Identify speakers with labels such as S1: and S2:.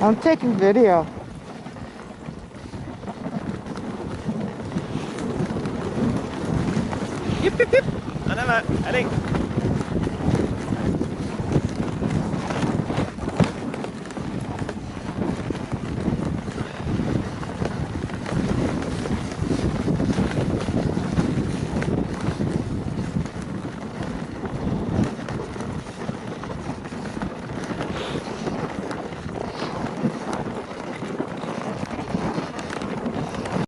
S1: I'm taking video.
S2: Yip, yip, yip. Ano ba? Aling.